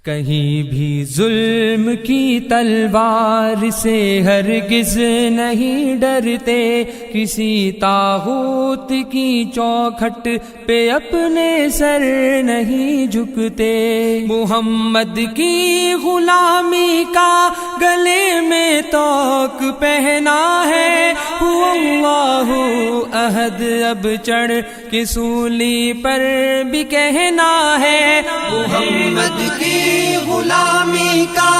کہیں بھی ظلم کی تلوار سے ہرگز نہیں ڈرتے، کسی طاغوت کی چوکھٹ پہ اپنے سر نہیں جھکتے۔ محمد کی غلامی کا گلے میں طوق پہنا ہے، هو اللہ احد اب چڑھ کے سولی پر بھی کہنا ہے۔ محمد کی غلامی کا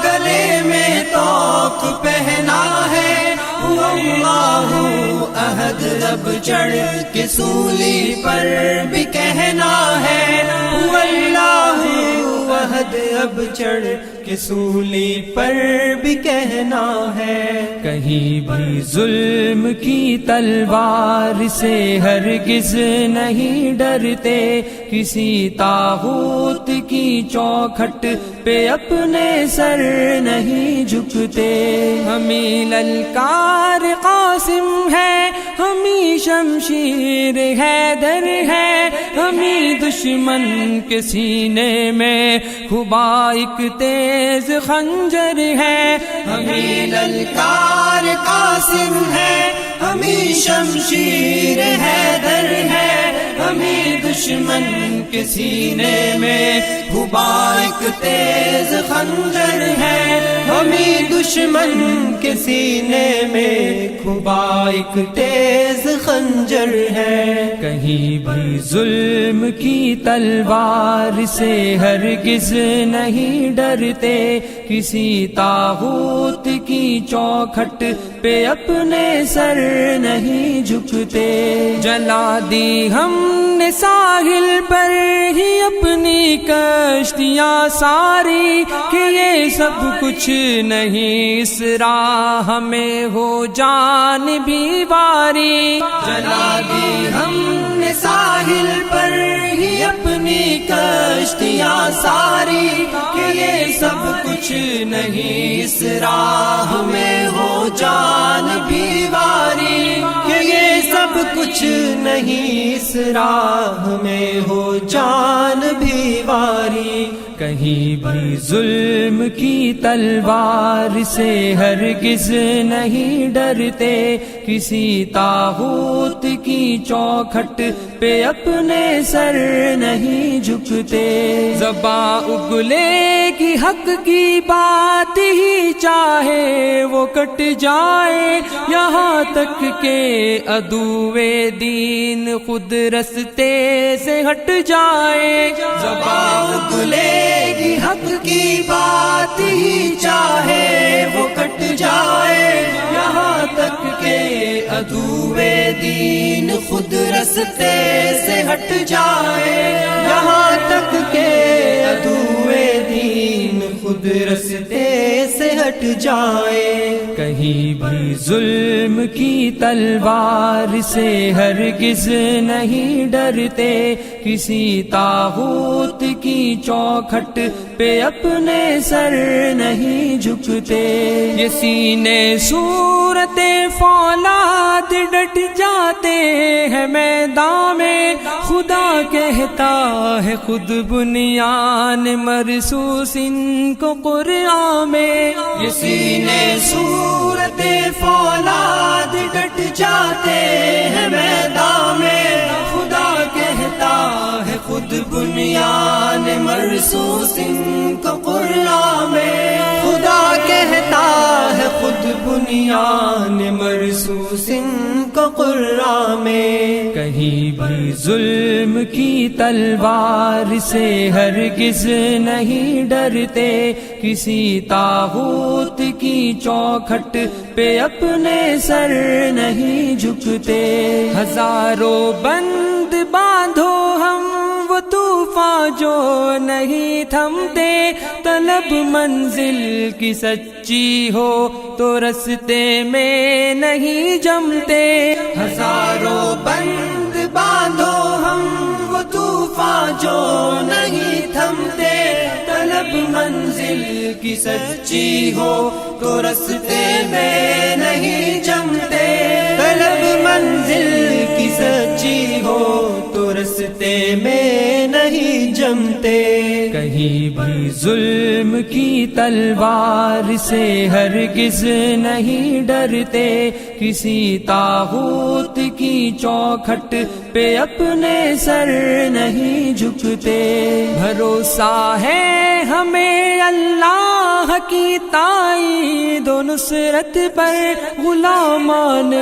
گلے میں طوق پہنا ہے، هو اللہ احد اب چڑھ کے سولی پر بھی کہنا ہے، هو اللہ احد اب چڑھ کے سولی پر بھی کہنا ہے۔ کہیں بھی ظلم کی تلوار سے ہرگز نہیں ڈرتے، کسی طاغوت کی چوکھٹ پہ اپنے سر نہیں جھکتے۔ ہمیں للکار قاسم ہے، ہمیں شمشیر حیدر ہے، ہمیں دشمن کے سینے میں خبا ایک تیز خنجر ہے۔ ہمیں للکار قاسم ہے، ہمیں شمشیر حیدر ہے، ہمیں دشمن کے سینے میں خبا ایک تیز خنجر ہے، ہمیں دشمن کے سینے میں خبا ایک تیز خنجر ہے۔ کہیں بھی ظلم کی تلوار سے ہرگز نہیں ڈرتے، کسی طاغوت کی چوکھٹ پہ اپنے سر نہیں جھکتے۔ جلا دی ہم نے ساحل پر ہی اپنی کشتیاں ساری، کہ یہ سب کچھ نہیں اس راہ میں ہو جان بھی باری۔ جلا دی ہم نے ساحل پر ہی اپنی کشتیاں ساری، کہ یہ سب کچھ نہیں اس راہ میں ہو جان بھی باری، کہ یہ سب کچھ نہیں اس راہ میں ہو جان بھی باری۔ کہیں بھی ظلم کی تلوار سے ہرگز نہیں ڈرتے، کسی طاغوت کی چوکھٹ پہ اپنے سر نہیں جھکتے۔ زباں اگلے کی حق کی بات ہی چاہے وہ کٹ جائے، یہاں تک کہ عدوِ دین خود رستے سے ہٹ جائے۔ زباں اگلے کی حق کی بات ہی چاہے وہ کٹ جائے، یہاں تک کہ عدوِ دین خود رستے سے ہٹ جائے، یہاں تک کہ عدوِ دین خود رستے سے ہٹ جائے۔ کہیں بھی ظلم کی تلوار سے ہرگز نہیں ڈرتے، کسی طاغوت کی چوکھٹ پہ اپنے سر نہیں جھکتے۔ یہ سینے صورت فولاد ڈٹ جاتے ہیں میدان میں، خدا کہتا ہے خود بنیان مرصوص ان کو قرآن میں۔ یہ سینے صورت فولاد ڈٹ جاتے ہیں میدان میں، خدا کہتا ہے خود بنیان مرصوص ان کو قرآن میں، خدا کہتا ہے خود بنیان مرصوص ان کو قرآن میں۔ کہیں بھی ظلم کی تلوار سے ہرگز نہیں ڈرتے، کسی طاغوت کی چوکھٹ پہ اپنے سر نہیں جھکتے۔ ہزاروں بند باندھو ہم وہ طوفان جو نہیں تھمتے، طلب منزل کی سچی ہو تو رستے میں نہیں جمتے۔ ہزاروں بند باندھو ہم وہ طوفان جو نہیں تھمتے، طلب منزل کی سچی ہو تو رستے میں نہیں جمتے، طلب منزل کی سچی ہو تو رستے میں نہیں جمتے، کہیں بھی ظلم کی تلوار سے ہرگز نہیں ڈرتے، کسی طاغوت کی چوکھٹ پہ اپنے سر نہیں جھکتے۔ بھروسہ ہے ہمیں اللہ کی تائید و نصرت پر، غلامان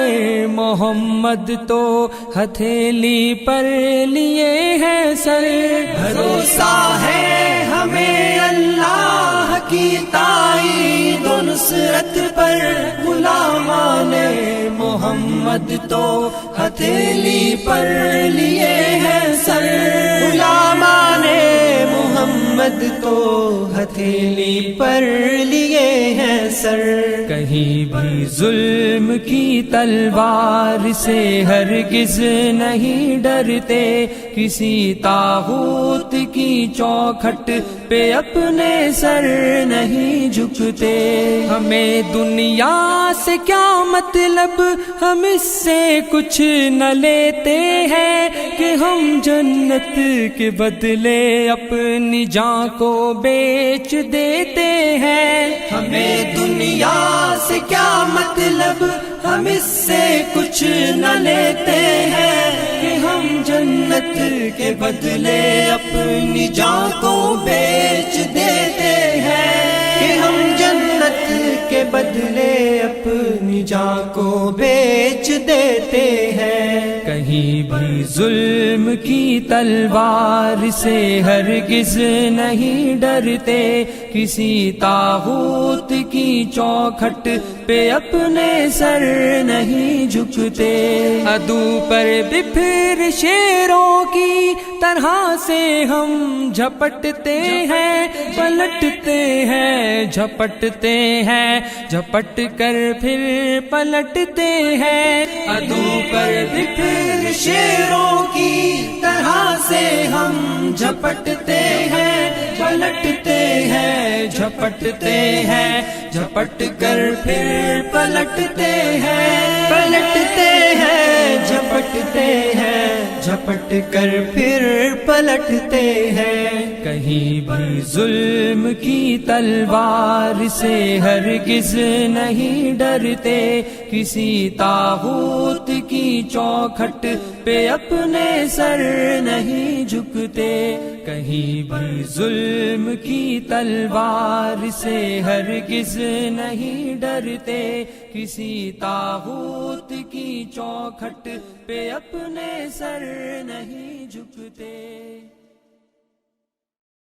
محمد تو ہتھیلی پر لیے ہیں سر۔ بھروسہ ہے ہمیں اللہ کی تائید و نصرت پر، غلامان محمد تو ہتھیلی پر لیے ہیں سر۔ غلامان محمد تو ہتھیلی پر لیے ہیں سر۔ کہیں بھی ظلم کی تلوار سے ہرگز نہیں ڈرتے، کسی طاغوت کی چوکھٹ پہ اپنے سر نہیں جھکتے۔ ہمیں دنیا سے کیا مطلب، ہم اس سے کچھ نہ لیتے ہیں، کہ ہم جنت کے بدلے اپنی جان کو بیچ دیتے ہیں۔ ہمیں دنیا سے کیا مطلب، ہم اس سے کچھ نہ لیتے ہیں، کہ ہم جنت کے بدلے اپنی جان کو بیچ دیتے ہیں، کہ ہم جنت کے بدلے اپنی جان کو بیچ دیتے ہیں۔ کہیں بھی ظلم کی تلوار سے ہرگز نہیں ڈرتے، کسی طاغوت کی چوکھٹ پہ اپنے سر نہیں جھکتے۔ عدو پر بپھر شیروں کی طرح سے ہم جھپٹتے ہیں، پلٹتے ہیں، جھپٹتے ہیں، جھپٹ کر پھر پلٹتے ہیں۔ عدو پر بپھر شیروں کی طرح سے ہم جھپٹتے ہیں، پلٹتے ہیں، جھپٹتے ہیں، جھپٹ کر پھر پلٹتے ہیں، پلٹتے ہیں، جھپٹتے ہیں، جھپٹ کر پھر پلٹتے ہیں۔ کہیں بھی ظلم کی تلوار سے ہرگز نہیں ڈرتے، کسی طاغوت کی چوکھٹ پہ اپنے سر نہیں جھکتے۔ کہیں بھی ظلم کی تلوار سے ہرگز نہیں ڈرتے، کسی طاغوت کی چوکھٹ پہ اپنے سر نہیں جھکتے۔